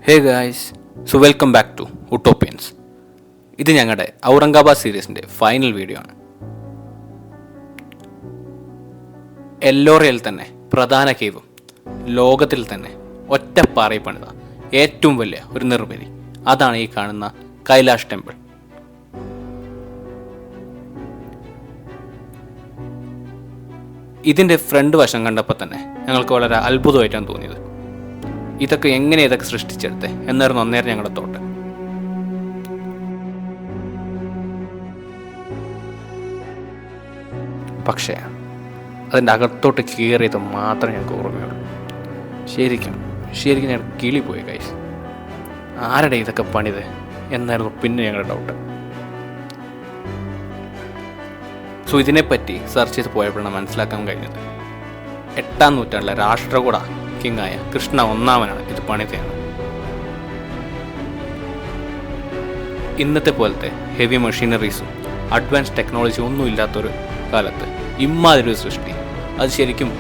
Hey guys, welcome back to Utopians. ഇത് ഞങ്ങളുടെ Aurangabad സീരീസിൻ്റെ final video ആണ്. എല്ലോറയിൽ തന്നെ പ്രധാന കേവും ലോകത്തിൽ തന്നെ ഒറ്റപ്പാറയിൽ പണിത ഏറ്റവും വലിയ ഒരു നിർമ്മിതി, അതാണ് ഈ കാണുന്ന കൈലാഷ് ടെമ്പിൾ. ഇതിൻ്റെ ഫ്രണ്ട് വശം കണ്ടപ്പോൾ തന്നെ ഞങ്ങൾക്ക് വളരെ അത്ഭുതമായിട്ടാണ് തോന്നിയത്. ഇതൊക്കെ സൃഷ്ടിച്ചെടുത്തേ എന്നായിരുന്നു അന്നേരം ഞങ്ങളുടെ തോട്ട്. പക്ഷേ അതിൻ്റെ അകത്തോട്ട് കയറിയത് മാത്രമേ ഞങ്ങൾക്ക് ഓർമ്മയുള്ളൂ. ശരിക്കും ഞങ്ങൾ കിളി പോയി ഗൈസ്. ആരുടെ ഇതൊക്കെ പണിത് എന്നായിരുന്നു പിന്നെ ഞങ്ങളുടെ ഡൗട്ട്. ഇതിനെപ്പറ്റി സെർച്ച് ചെയ്ത് പോയപ്പോഴാണ് മനസ്സിലാക്കാൻ കഴിഞ്ഞത് 8-ാം നൂറ്റാണ്ടിലെ രാഷ്ട്രകൂട കിങ്ങായ കൃഷ്ണ ഒന്നാമനാണ് ഇത് പണിതയാണ്. ഇന്നത്തെ പോലത്തെ ഹെവി മെഷീനറീസും അഡ്വാൻസ് ടെക്നോളജി ഒന്നും ഇല്ലാത്തൊരു കാലത്ത് ഇമ്മാതിരി ഒരു സൃഷ്ടി, അത് ശരിക്കും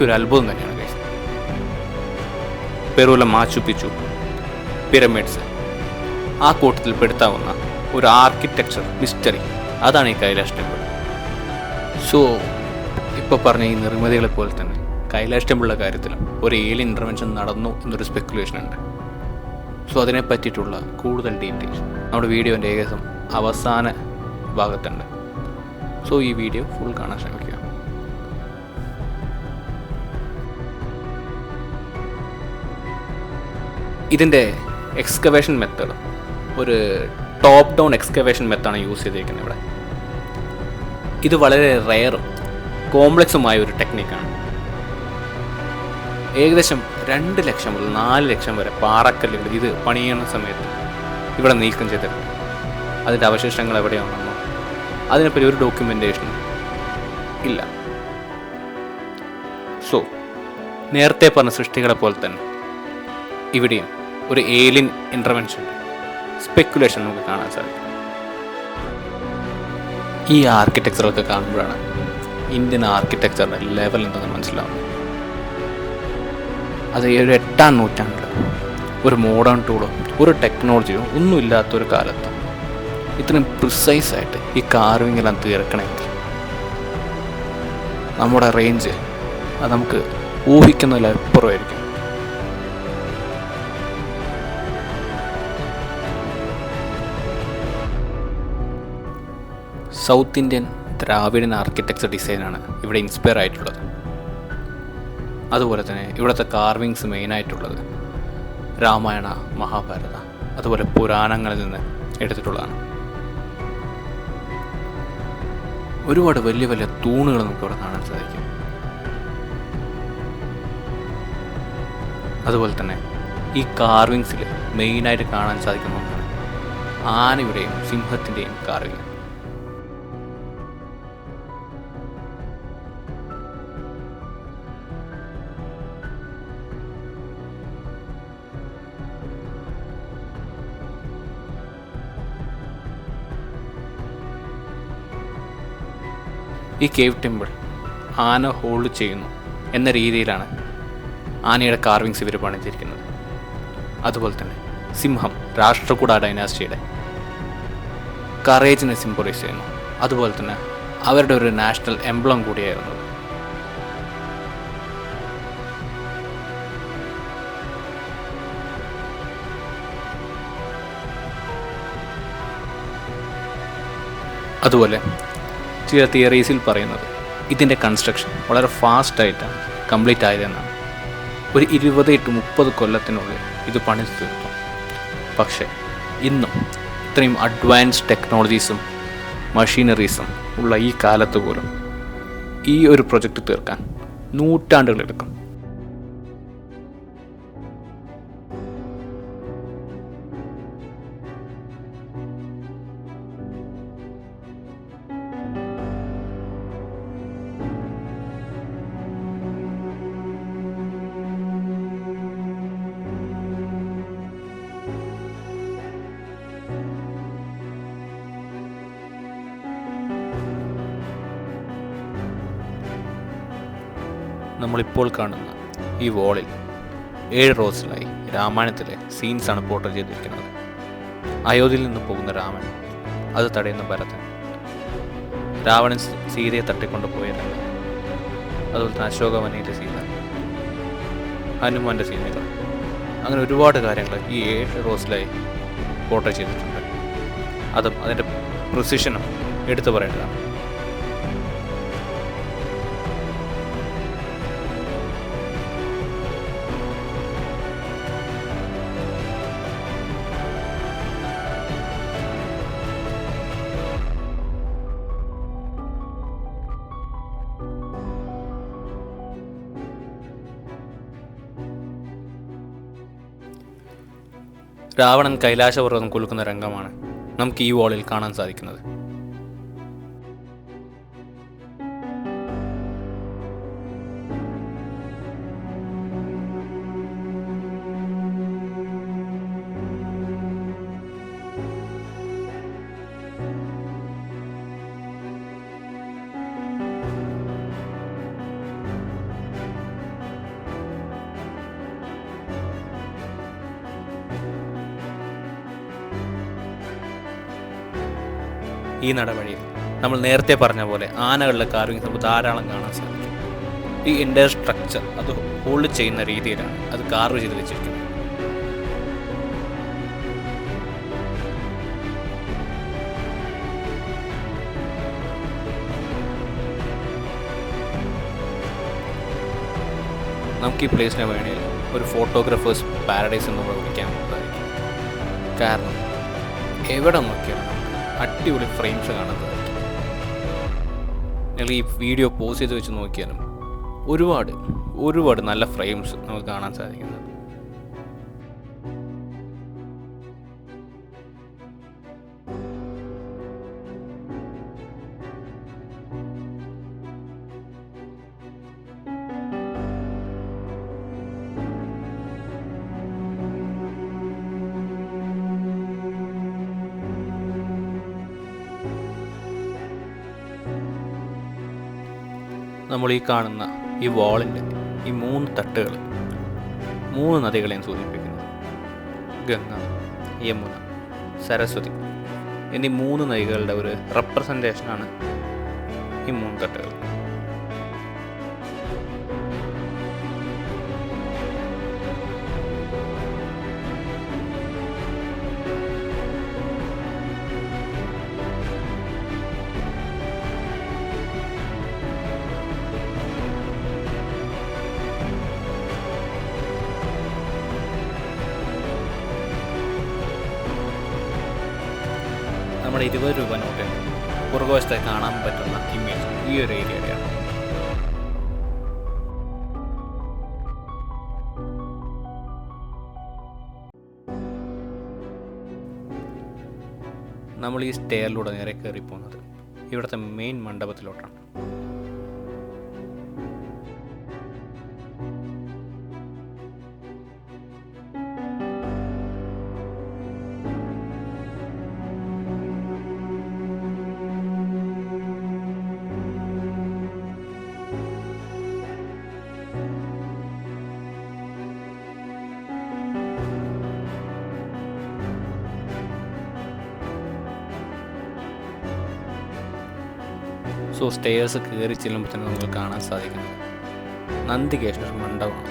ഒരു അത്ഭുതം തന്നെയാണ് ഗൈസ്. പെറുവിലെ മാച്ചു പിച്ചു, പിരമിഡ്സ്, ആ കൂട്ടത്തിൽ പെടുത്താവുന്ന ഒരു ആർക്കിടെക്ചർ മിസ്റ്ററി, അതാണ് ഈ കൈലാഷ് ടെമ്പിൾ. ഇപ്പോൾ പറഞ്ഞ ഈ നിർമ്മിതികളെ പോലെ തന്നെ കൈലാഷ് ടെമ്പിളിൻ്റെ കാര്യത്തിലും ഒരു ഏലിയൻ ഇൻ്റർവെൻഷൻ നടന്നു എന്നൊരു സ്പെക്കുലേഷൻ ഉണ്ട്. അതിനെ പറ്റിയിട്ടുള്ള കൂടുതൽ ഡീറ്റെയിൽസ് നമ്മുടെ വീഡിയോൻ്റെ ഏകദേശം അവസാന ഭാഗത്തുണ്ട്. ഈ വീഡിയോ ഫുൾ കാണാൻ ശ്രമിക്കുക. ഇതിൻ്റെ എക്സ്കവേഷൻ മെത്തേഡ് ഒരു ടോപ്പ് ഡൗൺ എക്സ്കവേഷൻ മെത്തേഡാണ് യൂസ് ചെയ്തിരിക്കുന്നത് ഇവിടെ. ഇത് വളരെ റെയറും കോംപ്ലക്സുമായ ഒരു ടെക്നിക്കാണ്. ഏകദേശം 2 ലക്ഷം മുതൽ 4 ലക്ഷം വരെ പാറക്കല്ലുകൾ ഇത് പണിയുന്ന സമയത്ത് ഇവിടെ നീക്കം ചെയ്തിട്ടുണ്ട്. അതിൻ്റെ അവശേഷങ്ങൾ എവിടെയാണെന്നോ അതിനെപ്പറ്റി ഒരു ഡോക്യുമെൻറ്റേഷനും ഇല്ല. നേരത്തെ പറഞ്ഞ സൃഷ്ടികളെ പോലെ തന്നെ ഇവിടെയും ഒരു ഏലിയൻ ഇൻ്റർവെൻഷൻ സ്പെക്കുലേഷൻ നമുക്ക് കാണാൻ സാധിക്കും. ഈ ആർക്കിടെക്ചറൊക്കെ കാണുമ്പോഴാണ് ഇന്ത്യൻ ആർക്കിടെക്ചറിൻ്റെ ലെവൽ എന്തെന്ന് മനസ്സിലാവുന്നത്. അത് ഈ ഒരു 8-ാം നൂറ്റാണ്ടിൽ ഒരു മോഡേൺ ടൂളോ ഒരു ടെക്നോളജിയോ ഒന്നും ഇല്ലാത്തൊരു കാലത്ത് ഇത്രയും പ്രിസൈസായിട്ട് ഈ കാർവിങ്ങെല്ലാം തീർക്കണമെങ്കിൽ നമ്മുടെ റേഞ്ച് അത് നമുക്ക് ഊഹിക്കുന്നതിലപ്പുറമായിരിക്കും. സൗത്ത് ഇന്ത്യൻ ദ്രാവിഡൻ ആർക്കിടെക്ചർ ഡിസൈനാണ് ഇവിടെ ഇൻസ്പയർ ആയിട്ടുള്ളത്. അതുപോലെ തന്നെ ഇവിടുത്തെ കാർവിങ്സ് മെയിനായിട്ടുള്ളത് രാമായണ, മഹാഭാരത, അതുപോലെ പുരാണങ്ങളിൽ നിന്ന് എടുത്തിട്ടുള്ളതാണ്. ഒരുപാട് വലിയ വലിയ തൂണുകൾ നമുക്ക് ഇവിടെ കാണാൻ സാധിക്കും. അതുപോലെ തന്നെ ഈ കാർവിങ്സിൽ മെയിനായിട്ട് കാണാൻ സാധിക്കുന്ന ഒന്നാണ് ആനയുടെയും സിംഹത്തിൻ്റെയും കാർവിങ്. ഈ കേവ് ടെമ്പിൾ ആന ഹോൾഡ് ചെയ്യുന്നു എന്ന രീതിയിലാണ് ആനയുടെ കാർവിങ്സ് ഇവർ പണിതിരിക്കുന്നത്. അതുപോലെ തന്നെ സിംഹം രാഷ്ട്രകൂട ഡൈനാസ്റ്റിയുടെ കറേജിനെ സിംബലൈസ് ചെയ്യുന്നു. അതുപോലെ തന്നെ അവരുടെ ഒരു നാഷണൽ എംബ്ലം കൂടിയായിരുന്നു. അതുപോലെ ചില തിയറീസിൽ പറയുന്നത് ഇതിൻ്റെ കൺസ്ട്രക്ഷൻ വളരെ ഫാസ്റ്റായിട്ടാണ് കംപ്ലീറ്റ് ആയതെന്നാണ്. ഒരു 20-30 കൊല്ലത്തിനുള്ളിൽ ഇത് പണിത് തീർത്തു. പക്ഷേ ഇന്നും ഇത്രയും അഡ്വാൻസ്ഡ് ടെക്നോളജീസും മെഷീനറീസും ഉള്ള ഈ കാലത്ത് പോലും ഈ ഒരു പ്രൊജക്റ്റ് തീർക്കാൻ നൂറ്റാണ്ടുകളെടുക്കും. നമ്മളിപ്പോൾ കാണുന്ന ഈ വോളിൽ 7 റോസിലായി രാമായണത്തിലെ സീൻസാണ് പോർട്രേറ്റ് ചെയ്തിരിക്കുന്നത്. അയോധ്യയിൽ നിന്ന് പോകുന്ന രാമൻ, അത് തടയുന്ന ഭരതൻ, രാവണൻ സീതയെ തട്ടിക്കൊണ്ടുപോയ രംഗം, അതുപോലെ തന്നെ അശോകവനയിലെ സീത, ഹനുമാൻ്റെ സീനുകൾ, അങ്ങനെ ഒരുപാട് കാര്യങ്ങൾ ഈ 7 റോസിലായി പോർട്രേറ്റ് ചെയ്തിട്ടുണ്ട്. അതും അതിൻ്റെ പ്രിസിഷനും എടുത്തു പറയേണ്ടതാണ്. രാവണൻ കൈലാസപർവ്വതം കുലുക്കുന്ന രംഗമാണ് നമുക്ക് ഈ വാളിൽ കാണാൻ സാധിക്കുന്നത്. ഈ നടവഴിയിൽ നമ്മൾ നേരത്തെ പറഞ്ഞ പോലെ ആനകളുടെ കാർവിംഗ് നമുക്ക് ധാരാളം കാണാൻ സാധിക്കും. ഈ എൻ്റെ സ്ട്രക്ചർ അത് ഹോൾഡ് ചെയ്യുന്ന രീതിയിലാണ് അത് കാർവ് ചെയ്ത് വെച്ചിരിക്കുന്നത്. നമുക്ക് ഈ പ്ലേസിനെ വേണമെങ്കിൽ ഒരു ഫോട്ടോഗ്രാഫേഴ്സ് പാരഡൈസ് എന്ന് വിളിക്കാൻ സാധിക്കും. കാരണം എവിടെ നോക്കിയാലും അടിപൊളി ഫ്രെയിംസ് കാണാൻ സാധിക്കും. നിങ്ങൾ ഈ വീഡിയോ പോസ് ചെയ്ത് വെച്ച് നോക്കിയാലും ഒരുപാട് നല്ല ഫ്രെയിംസ് നമുക്ക് കാണാൻ സാധിക്കുന്നത്. നമ്മൾ ഈ കാണുന്ന ഈ വാളിൻ്റെ ഈ 3 തട്ടുകൾ 3 നദികളെയും സൂചിപ്പിക്കുന്നത്. ഗംഗ, യമുന, സരസ്വതി എന്നീ 3 നദികളുടെ ഒരു റെപ്രസെൻറ്റേഷനാണ് ഈ 3 തട്ടുകൾ. നമ്മുടെ 20 രൂപ നോട്ടിൽ പുറകുവശത്തെ കാണാൻ പറ്റുന്ന ഇമേജ് ഈ ഒരു ഏരിയയാണ്. നമ്മൾ ഈ സ്റ്റെയറിലൂടെ നേരെ കയറി പോകുന്നത് ഇവിടുത്തെ മെയിൻ മണ്ഡപത്തിലോട്ടാണ്. സോ സ്റ്റെയർസ് കയറി ചെല്ലുമ്പോൾ തന്നെ നമുക്ക് കാണാൻ സാധിക്കുന്നത് നന്ദികേശ്വര മണ്ഡപമാണ്.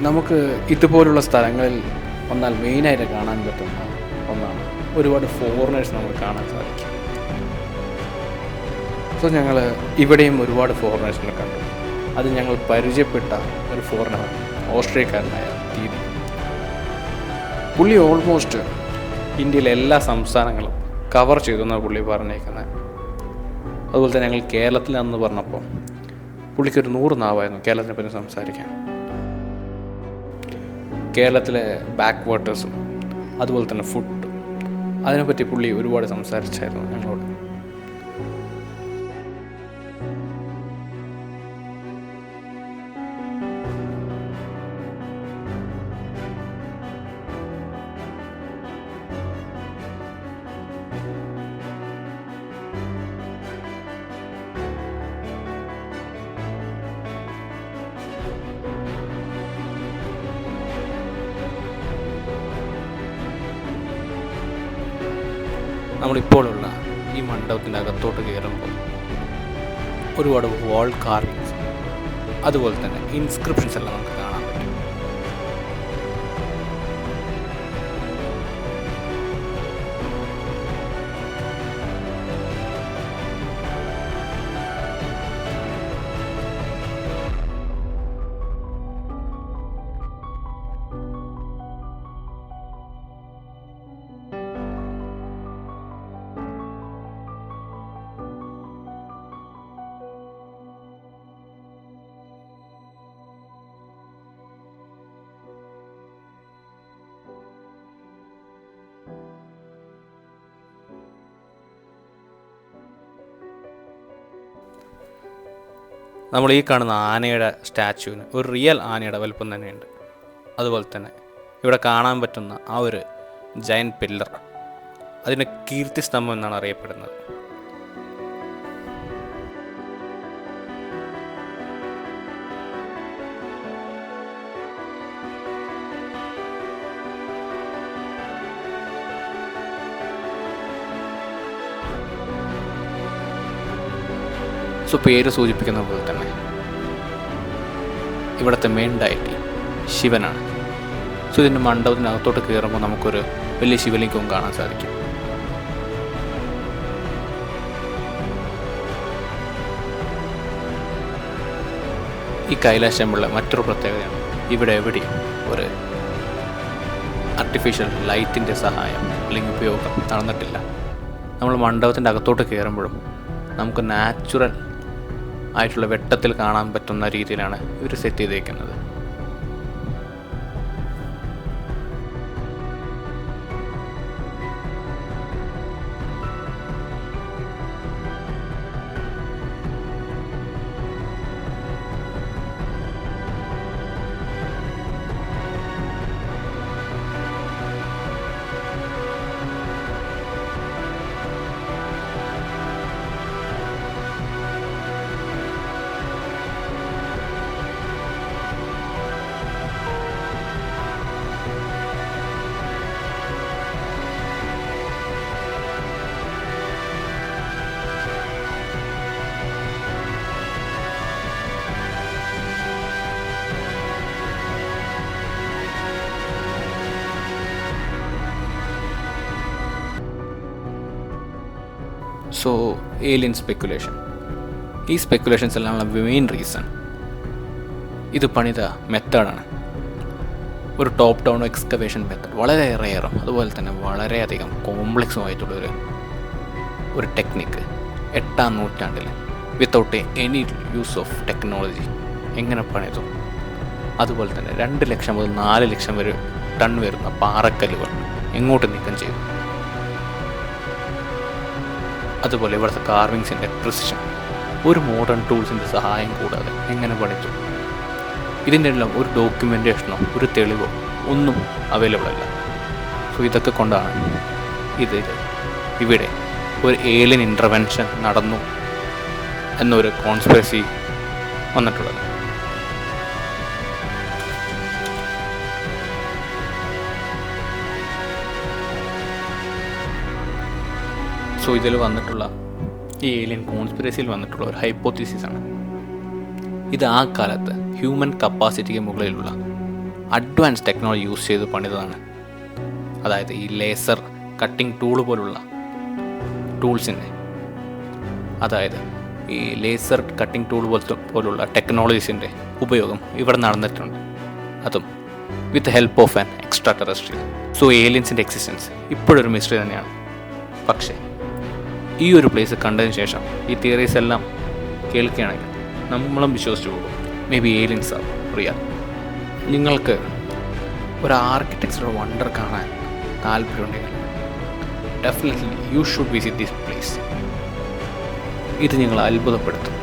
നമുക്ക് ഇതുപോലുള്ള സ്ഥലങ്ങളിൽ വന്നാൽ മെയിനായിട്ട് കാണാൻ പറ്റുന്ന ഒന്നാണ് ഒരുപാട് ഫോറിനേഴ്സ് നമുക്ക് കാണാൻ സാധിക്കും. സോ ഞങ്ങൾ ഇവിടെയും ഒരുപാട് ഫോറിനേഴ്സിനെ കണ്ടു. അത് ഞങ്ങൾ പരിചയപ്പെട്ട ഒരു ഫോറിനറാണ്, ഓസ്ട്രേലിയക്കാരനായ ദീപ്. പുള്ളി ഓൾമോസ്റ്റ് ഇന്ത്യയിലെ എല്ലാ സംസ്ഥാനങ്ങളും കവർ ചെയ്തു എന്നാണ് പുള്ളി പറഞ്ഞേക്കുന്നത്. അതുപോലെ തന്നെ ഞങ്ങൾ കേരളത്തിലാണെന്ന് പറഞ്ഞപ്പോൾ പുള്ളിക്കൊരു 100 നാവായിരുന്നു കേരളത്തിനെ പറ്റി സംസാരിക്കാൻ. കേരളത്തിലെ ബാക്ക് വാട്ടേഴ്സും അതുപോലെ തന്നെ ഫുഡ്, അതിനെപ്പറ്റി പുള്ളി ഒരുപാട് സംസാരിച്ചായിരുന്നു ഞങ്ങളോട്. നമ്മളിപ്പോഴുള്ള ഈ മണ്ഡപത്തിൻ്റെ അകത്തോട്ട് കയറുമ്പോൾ ഒരുപാട് വാൾ കാർവിങ്സ് അതുപോലെ തന്നെ ഇൻസ്ക്രിപ്ഷൻസ് എല്ലാം നമുക്ക് കാണാൻ പറ്റും. നമ്മൾ ഈ കാണുന്ന ആനയുടെ സ്റ്റാച്യുവിന് ഒരു റിയൽ ആനയുടെ വലുപ്പം തന്നെയുണ്ട്. അതുപോലെ തന്നെ ഇവിടെ കാണാൻ പറ്റുന്ന ആ ഒരു ജയൻറ്റ് പില്ലർ, അതിന് കീർത്തിസ്തംഭം എന്നാണ് അറിയപ്പെടുന്നത്. സോ പേര് സൂചിപ്പിക്കുന്ന പോലെ തന്നെ ഇവിടുത്തെ മെയിൻ ഡയറ്റി ശിവനാണ്. സോ ഇതിൻ്റെ മണ്ഡപത്തിനകത്തോട്ട് കയറുമ്പോൾ നമുക്കൊരു വലിയ ശിവലിംഗവും കാണാൻ സാധിക്കും. ഈ കൈലാഷ് ടെമ്പിളിലെ മറ്റൊരു പ്രത്യേകതയാണ് ഇവിടെ എവിടെയും ഒരു ആർട്ടിഫിഷ്യൽ ലൈറ്റിൻ്റെ സഹായം അല്ലെങ്കിൽ ഉപയോഗം നടന്നിട്ടില്ല. നമ്മൾ മണ്ഡപത്തിൻ്റെ അകത്തോട്ട് കയറുമ്പോഴും നമുക്ക് നാച്ചുറൽ ആയിട്ടുള്ള വെട്ടത്തിൽ കാണാൻ പറ്റുന്ന രീതിയിലാണ് ഇവർ സെറ്റ് ചെയ്തേക്കുന്നത്. സോ ഏലിയൻ സ്പെക്കുലേഷൻ, ഈ സ്പെക്കുലേഷൻസ് എല്ലാമുള്ള മെയിൻ റീസൺ ഇത് പണിത മെത്തേഡാണ്. ഒരു ടോപ്പ് ഡൗൺ എക്സ്കവേഷൻ മെത്തേഡ്, വളരെ റെയറും അതുപോലെ തന്നെ വളരെയധികം കോംപ്ലക്സും ആയിട്ടുള്ളൊരു ടെക്നിക്ക് 8ാം നൂറ്റാണ്ടിൽ without any use of technology എങ്ങനെ പണിതു. അതുപോലെ തന്നെ 2 ലക്ഷം മുതൽ 4 ലക്ഷം വരെ ടൺ വരുന്ന പാറക്കല്ലുകൾ എങ്ങോട്ട് നീക്കം ചെയ്തു. അതുപോലെ ഇവിടുത്തെ കാർവിങ്സിൻ്റെ പ്രിസിഷൻ ഒരു മോഡേൺ ടൂൾസിൻ്റെ സഹായം കൂടാതെ എങ്ങനെ പഠിച്ചു. ഇതിൻ്റെ എല്ലാം ഒരു ഡോക്യുമെൻറ്റേഷനോ ഒരു തെളിവോ ഒന്നും അവൈലബിൾ അല്ല. സോ ഇതൊക്കെ കൊണ്ടാണ് ഇവിടെ ഒരു ഏലിയൻ ഇൻ്റർവെൻഷൻ നടന്നു എന്നൊരു കോൺസ്പിറസി വന്നിട്ടുള്ളത്. സോ ഇതിൽ വന്നിട്ടുള്ള ഈ ഏലിയൻ കോൺസ്പിറസിയിൽ വന്നിട്ടുള്ള ഒരു ഹൈപ്പോത്തീസിസാണ് ഇത് ആ കാലത്ത് ഹ്യൂമൻ കപ്പാസിറ്റിക്ക് മുകളിലുള്ള അഡ്വാൻസ് ടെക്നോളജി യൂസ് ചെയ്ത് പണിതതാണ്. അതായത് ഈ ലേസർ കട്ടിംഗ് ടൂൾ പോലുള്ള ടൂൾസിൻ്റെ, അതായത് ഈ ലേസർ കട്ടിംഗ് ടൂൾ പോലുള്ള ടെക്നോളജീസിൻ്റെ ഉപയോഗം ഇവിടെ നടന്നിട്ടുണ്ട്. അതും with help of an extraterrestrial. So ഏലിയൻസിൻ്റെ എക്സിസ്റ്റൻസ് ഇപ്പോഴൊരു മിസ്റ്ററി തന്നെയാണ്. പക്ഷേ ഈ ഒരു പ്ലേസ് കണ്ടതിന് ശേഷം ഈ തിയറീസ് എല്ലാം കേൾക്കുകയാണെങ്കിൽ നമ്മളും വിശ്വസിച്ച് പോകും maybe aliens are real. നിങ്ങൾക്ക് ഒരു ആർക്കിടെക്ചറൽ വണ്ടർ കാണാൻ താല്പര്യമുണ്ടെങ്കിൽ definitely you should visit this place. ഇത് നിങ്ങളെ അത്ഭുതപ്പെടുത്തും.